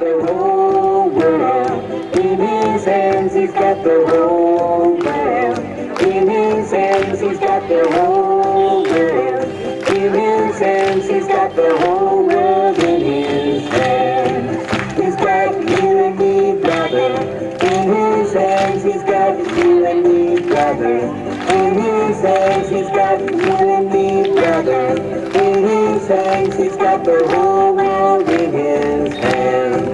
the whole world in his hands. He's got the whole world in his hands. He's got the whole world in his hands. He's got the whole world in his hands. He's got you and me, brother, in his hands. He's got you and me, brother, in his hands. He's got you and me, brother, in his hands. He's got the whole world in his hands.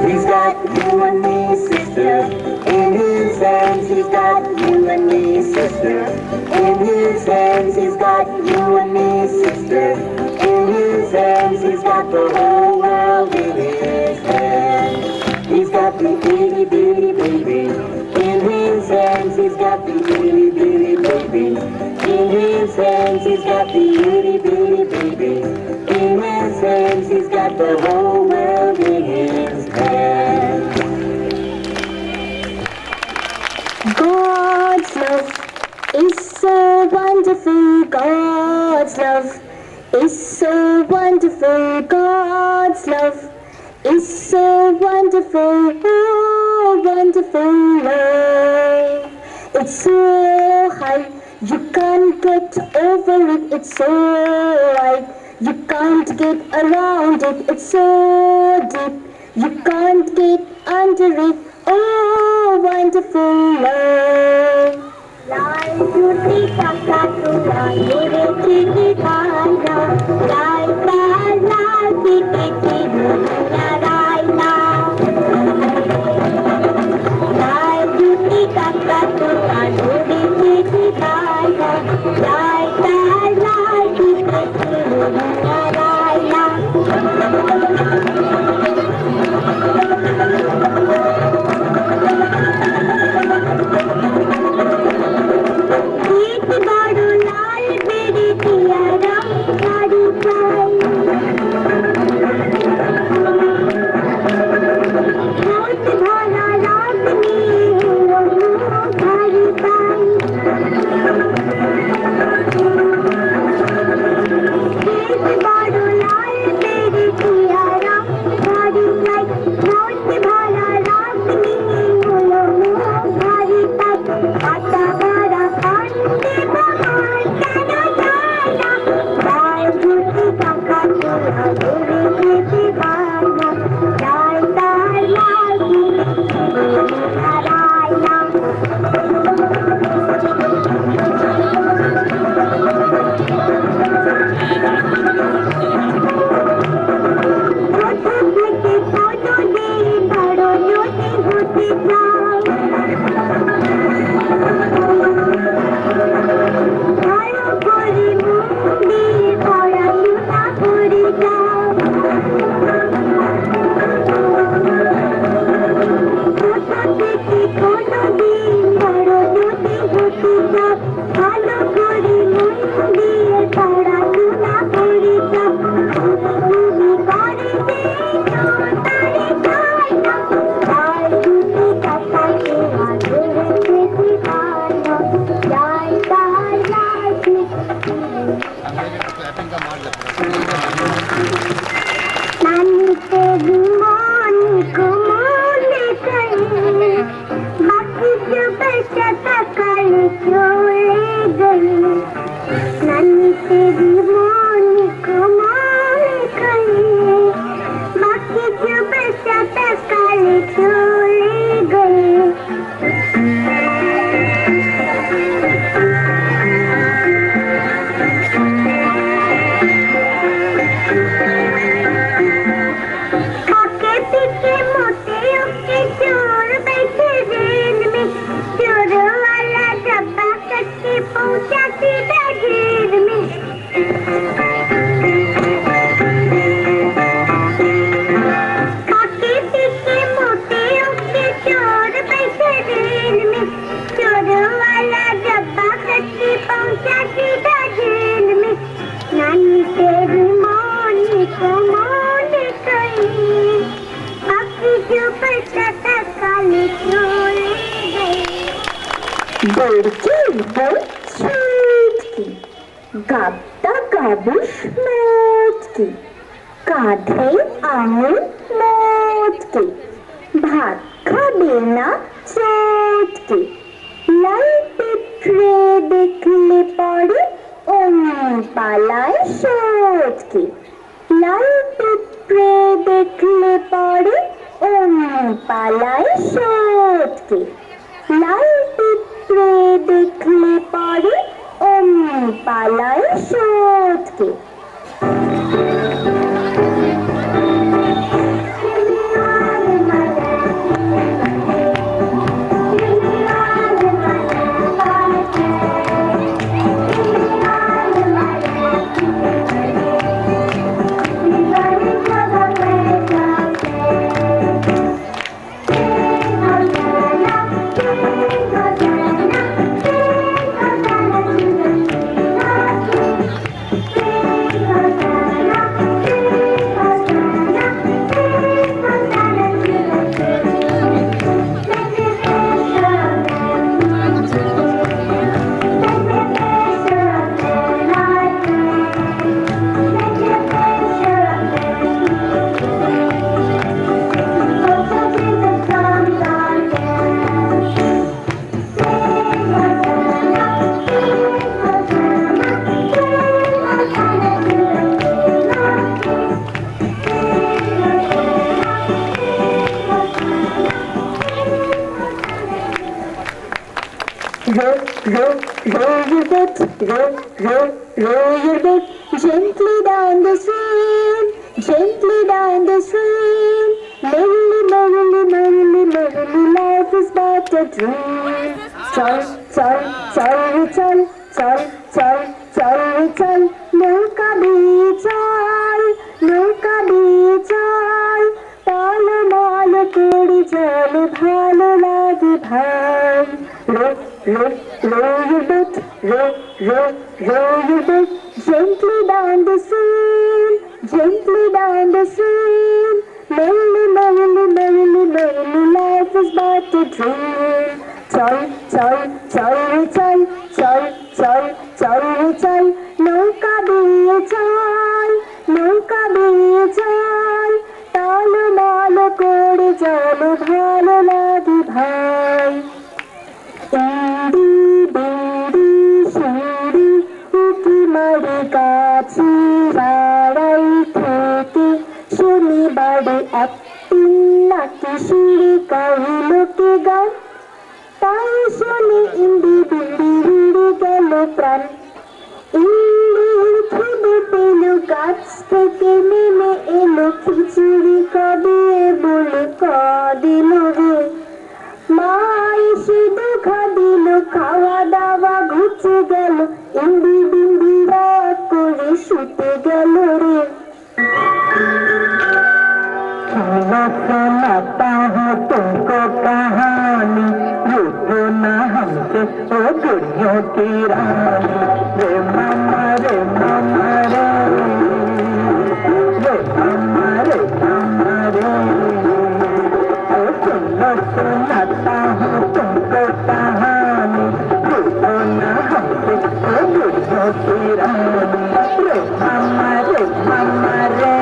He's got you and me, sister, in his hands. He's got you and me, sister, in his hands. He's got you and me, sister, in his hands. He's got the whole world in his hands. He's got the itty bitty baby in his hands. He's got the itty bitty baby in his hands. He's got the itty bitty baby in his hands. He's got the whole world in his hands. God's love is so wonderful. God's love is so wonderful. God's love is so wonderful. Oh, wonderful love. It's so high, you can't get over it. It's so wide, you can't get around it. It's so deep, you can't get under it. Oh, wonderful love. Lai tuti kakatu lai reki ki bhana lai ta lai ki ki dunya lai na lai tuti kakatu lai reki ki bhana lai ta lai ki dunya lai na Bird two, bird two. গাবটা গাবুস মোটকি, কাঁধে আঙুল মোটকি, ভাত খাবে না চটকে, লাল পিঁপড়ে দেখলে পরে অমনি পালায় সটকে, লাল পিঁপড়ে দেখলে পরে অমনি পালায় সটকে, লাল পিঁপড়ে দেখলে পরে অমনি পালায় সটকে। Row your boat, row your boat gently down the stream, gently down the stream. Merrily, merrily, merrily, merrily, life is but a dream. Chal, chal, chal, chal, chal, chal, chal, chal, নৌকা দিয়ে চল, নৌকা দিয়ে চল, টলমল করে জল ভালো লাগে ভাই। Row your boat, row your boat gently down the stream, gently down the stream. Merrily, merrily, merrily, merrily, life is but a dream. Chal, chal, chal, chal, chal, chal, chal, chal, নৌকা দিয়ে চল, নৌকা দিয়ে চল, টলমল করে জল ভালো লাগে ভাই। ইন্দি বিন্দি সিঁড়ি উকি মারি গাছি আড়াই থেকে শনিবারে একদিন নাকি সিঁড়ি কাহিলোকে গান, তাই শুনে ইন্দি বিন্দি উড়ে গেল প্রাণ। ইন্দির খিদে পেল গাছ থেকে নেমে এলো খিচুড়ি কবে বলে কদিল রে, মা এসে দেখা দিল খাওয়া দাওয়া ঘুচে গেল, ইন্দি বিন্দি রাগ করে শুতে গেল রে। सुनाता हूँ तुमको कहानी, रुको ना हमसे ओ गुड़ियों की रानी। रे मामा रे मामा रे, रे मामा रे मामा रे, ओ सुनो सुनाता हूँ तुमको कहानी, रुको ना हमसे ओ गुड़ियों की रानी। रे मामा रे मामा रे,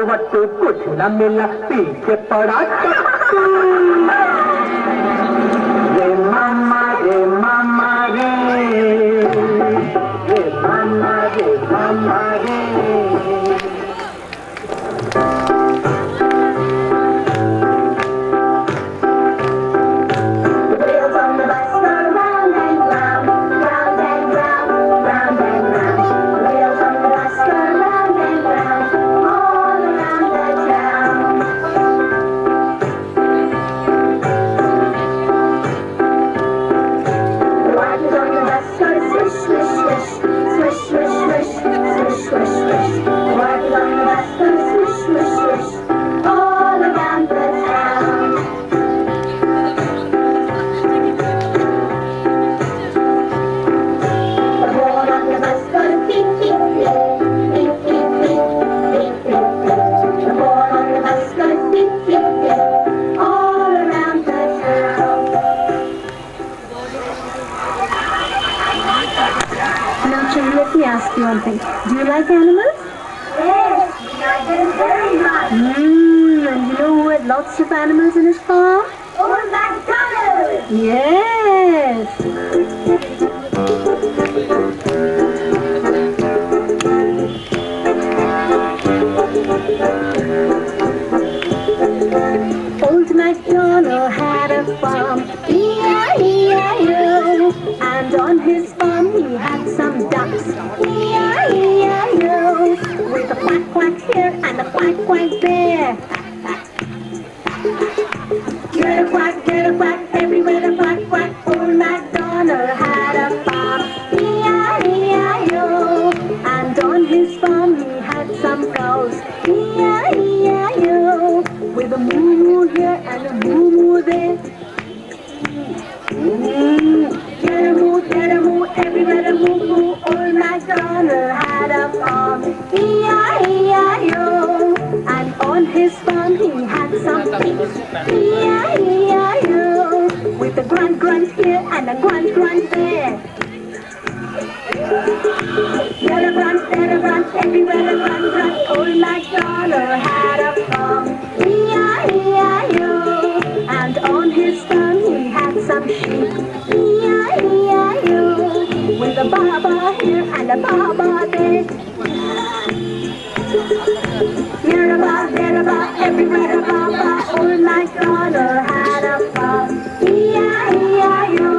लट्टू कुछ न मिला पीछे पड़ा टट्टू। रे मामा रे मामा रे, रे मामा रे मामा रे। Swish, swish, swish, swish, swish, swish, swish. Now, children, let me ask you one thing. Do you like animals? Yes, I do very much. And you know who had lots of animals in his farm? Old MacDonald. Yes. Old MacDonald had a farm, E-I-E-I-O. And on his farm he had some ducks, E-I-E-I-O. With a quack quack here and a quack quack there. Get a quack, everywhere a quack quack. Old MacDonald had a farm, E-I-E-I-O. And on his farm he had some cows, E-I-E-I-O. With a moo moo here and a moo moo there. Get a moo, everywhere a moo moo. Old MacDonald had a farm, E-I-E-I-O. And on his farm he had some pigs, E-I-E-I-O. With a grunt grunt here and a grunt grunt there. Get a grunt, everywhere a grunt grunt. Old MacDonald had a farm, E-I-E-I-O. And on his farm he had some sheep, E-I-E-I-O. With a baba here and a baba there. Here a bar, there a bar, everywhere a baba. Old MacDonald had a farm, E-I-E-I-O.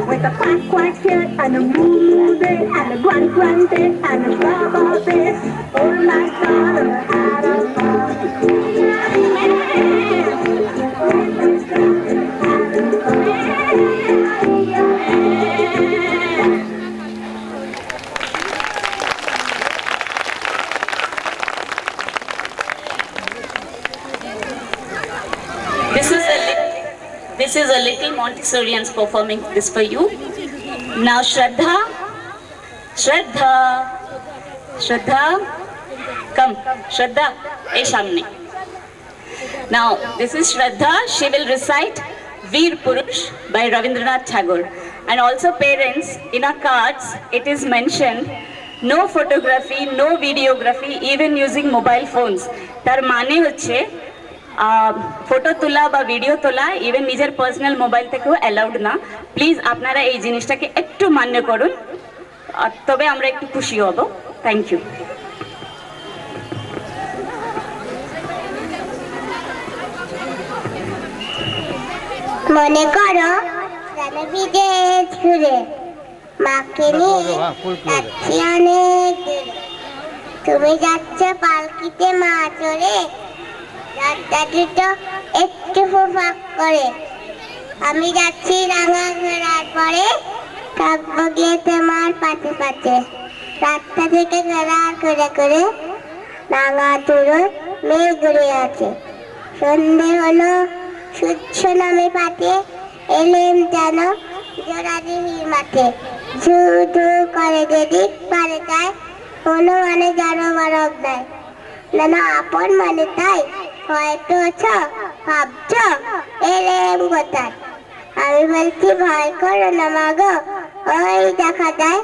With a quack quack here and a moo moo there and a grunt grunt there and a baba there. Old MacDonald had a farm, This is a little Montessorians performing this for you. Now Shraddha, come, Shraddha, ei samne. Now this is Shraddha. She will recite Veer Purush by Rabindranath Tagore. And also parents, in our cards it is mentioned no photography, no videography, even using mobile phones. তার মানে হচ্ছে photo তোলা বা video তোলা even নিজের personal mobile থেকেও allowed না। Please আপনারা এই জিনিসটাকে একটু মান্য করুন, তবে আমরা একটু খুশি হব। Thank you. মনে করো আমি বিদেশ ঘুরে মাকে নিয়ে যাচ্ছি অনেক দূরে। তুমি যাচ্ছ পালকিতে মা চড়ে, রাতটা দুটো একটু ফাঁক করে। আমি যাচ্ছি রাঙা ঘোড়ার পরে, থাকবো গিয়ে তোমার পাশে পাশে। রাতটা থেকে ঘোড়া করে করে রাঙা তুলো মেয়ে ঘুরে আছে। সন্ধে হলো, সূর্য নামে পাতে, এলেম যেন জোড়াদিহির মাঠে। ঝু ঝু করে যেদিক পারে যায়, কোনো মানে যারো বরফ দেয় না না আপন মানে তাই। হয়তো ভাবছ এলেম কোথায়। আমি বলছি ভয় করো না মাগো, ওই দেখা যায়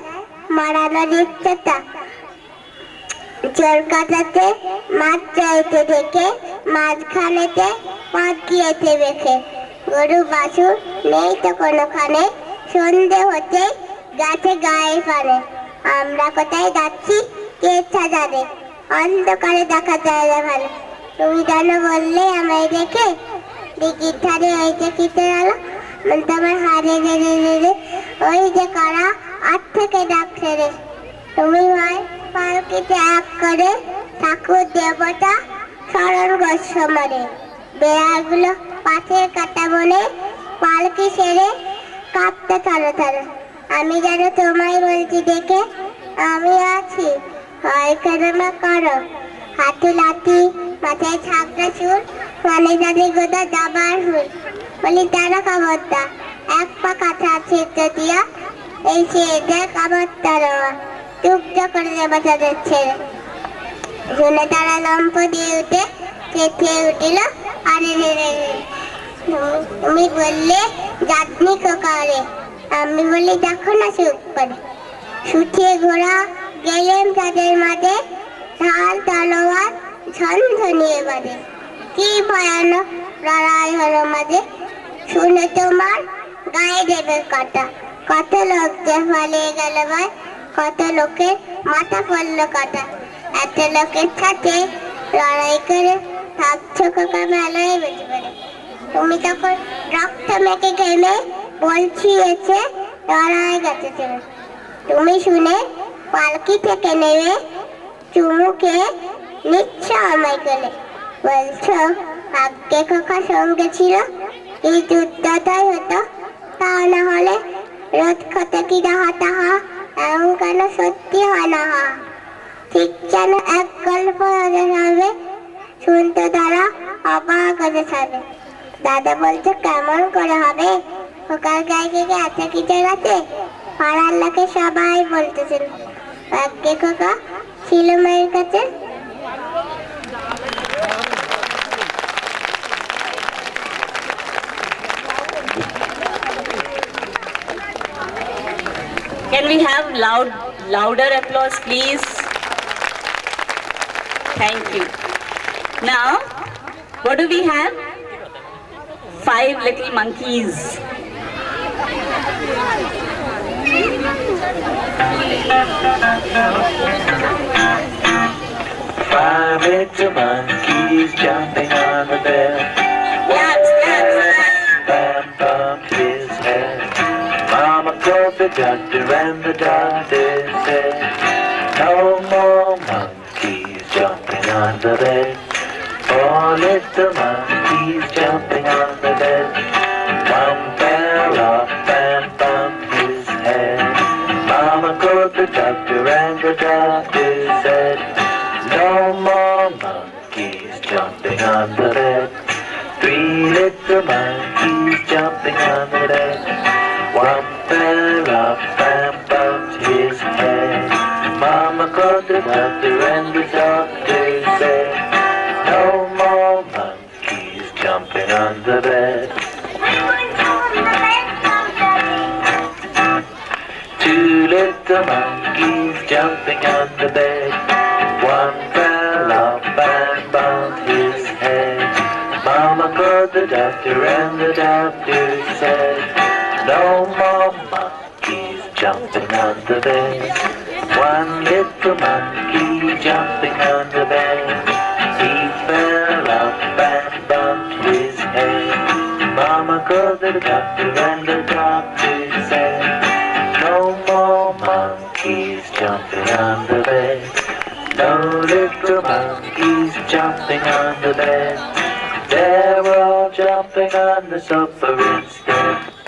মারানো দিচ্ছেটা। চোর কাটাতে মাছ চাইতে দেখে, মাঝখানেতে পাঁচ গিয়েছে বেঁকে। গরু বাছুর নেই তো কোনোখানে, সন্ধে হতে গাছে গায়ে পারে। আমরা কোথায় যাচ্ছি কে জানে, অন্ধকারে দেখা যায় না ভালো। তুমি জানো বললে আমায় দেখে, দিঘির ধারে ওই যে কিসের আলো, বলতে আমার হারে রে রে রে রে, ওই যে কারা আট থেকে ডাকছে রে। তুমি হয় পালকিতে এক করে ঠাকুর দেবতা স্মরণ করছ মনে। বেড়াগুলো পাথের কাটা বলে পালকি সেরে কাঁপতে থারো থারো। আমি যেন তোমায় বলছি দেখে, আমি আছি ভয় করো না করো। হাতি লাঠি মাথায় ছাগড়া চুল, মানে জানি গোদা দাবার হুল। বলি তারা খবরটা এক পা কাঁচা ছিদ্র দিয়া, এই সে দেখ আমার তারা টুকটা করে দেবা তাদের ছেড়ে। শুনে তারা লম্প দিয়ে উঠে চেঁচিয়ে উঠিল, আরে রে রে রে। তুমি বললে যাতনি কোকারে, আমি বলি দেখো না চুপ করে। সুঠিয়ে ঘোড়া গেলেন তাদের মাঝে, ঢাল তলোয়ার ঝনঝনিয়ে বাজে। কি ভয়ানক লড়াই হলো মাঝে, শুনে তোমার গায়ে দেবে কাটা। কত লোক যে পালিয়ে গেল ভাই, কত লোকের মাথা পড়লো কাটা। এত লোকের সাথে লড়াই করে থাকছো কাকা ভালোই বেঁচে পেরে। তুমি তখন রক্ত মেখে ঘেমে বলছি এসে লড়াই গেছে ছেড়ে। তুমি শুনে পালকি থেকে নেমে চুমুকে নিচ্ছ আমায় গেলে, বলছো ভাগ্যে খোকা সঙ্গে ছিল, এই যুদ্ধটাই হতো, তা না হলে রোদ ক্ষতে কি রাহা তাহা, এমন কেন সত্যি হয় না হা। ঠিক যেন এক গল্প হবে, শুনতে তারা অবাক হতে ছাড়বে। দাদা বলছে কেমন করে হবে, খোকার গায়ে থেকে এত কিছু গেছে। পাড়ার লোকে সবাই বলতেছিল ভাগ্যে খোকা ছিল মায়ের কাছে। Can we have louder applause, please? Thank you. Now, what do we have? 5 little monkeys. Five little monkeys jumping on the bed. Claps, claps, claps. Bam bumped his head. Mama called the doctor and the doctor said, no more monkeys jumping on the bed. 4 little monkeys jumping on the bed. One fell off and bumped his head. Mama called the doctor and the doctor said, no more monkeys jumping on the bed. 3 little monkeys jumping on the bed. One fell off and bumped his head. Mama called the doctor and the doctor said, no more monkeys jumping on the bed. 2 little monkeys jumping on the bed. One fell off and bumped his head. Mama called the doctor and the doctor said, no more monkeys jumping on the bed. 1 little monkey jumping on the bed. He fell off and bumped his head. Mama called the doctor and the doctor said, no more monkeys jumping on the bed. No little monkeys jumping on the bed. They're all jumping on the sofa instead.